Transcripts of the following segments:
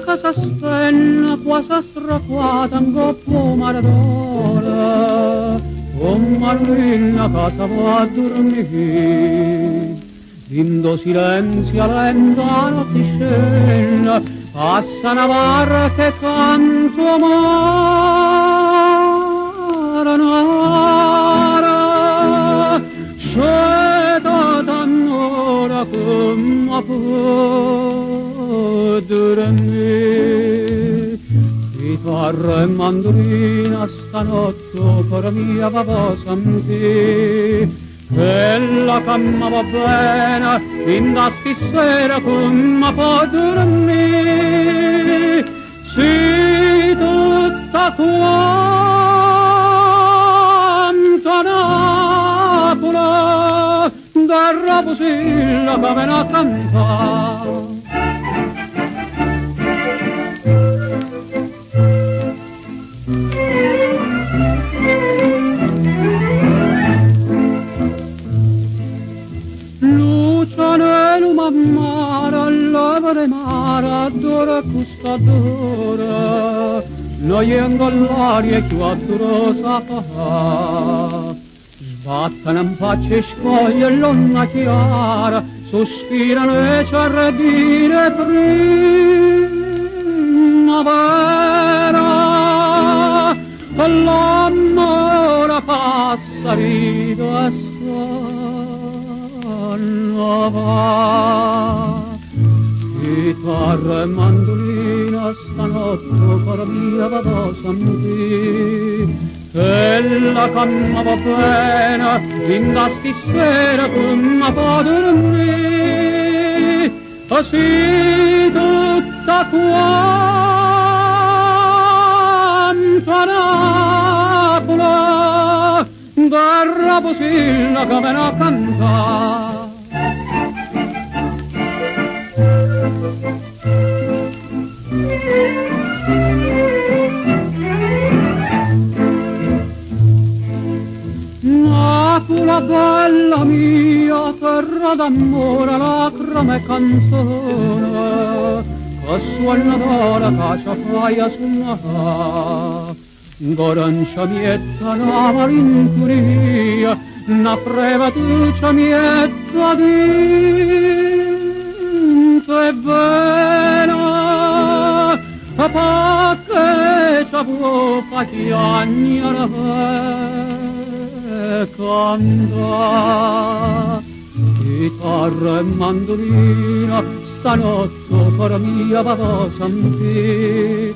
casa stella quasi strappata in coppo maradona, con Marlina casa va a dormire, in do silenzio lenta nottiscella, passa una barca e canto amara, sceta t'annora come può dormire. Chitarra e mandolina stanotte per mia va sentire, quella che mi va bene in da sera come può dormire. Sì, tutta quanta Napoli da Raposilla che viene a cantare. Lucianello mammara, lavare mara, d'ora custadora, noi all'aria e quattro sapà. Sbattono in faccia e scoglie l'onna chiara, sospirano e ciarredine primavera. L'amore passa vita e va. Chitarra e mandolina stanotte per mia vado sentire, quella che mi va bene in da sera come può dormire. Così tutta quanta Napoli da Raposilla che viene a cantare. Napoli bella mia, terra d'amore, lacrime e canzone, che suona d'ora che ci fai a suonare. Gorancia mietta la malincuria, una prevatuccia mietta dentro e bella, a pacche ci può fa chiagnare e canta. Chitarra e mandolina stanotte per mia va sentire,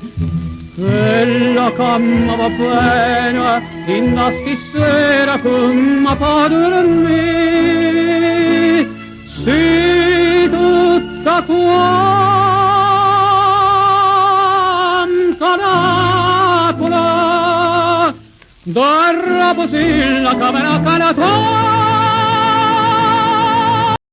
quella che mi va bene in da sera come può dormire. Sì, tutta quanta Napoli da Raposilla che viene a cantare.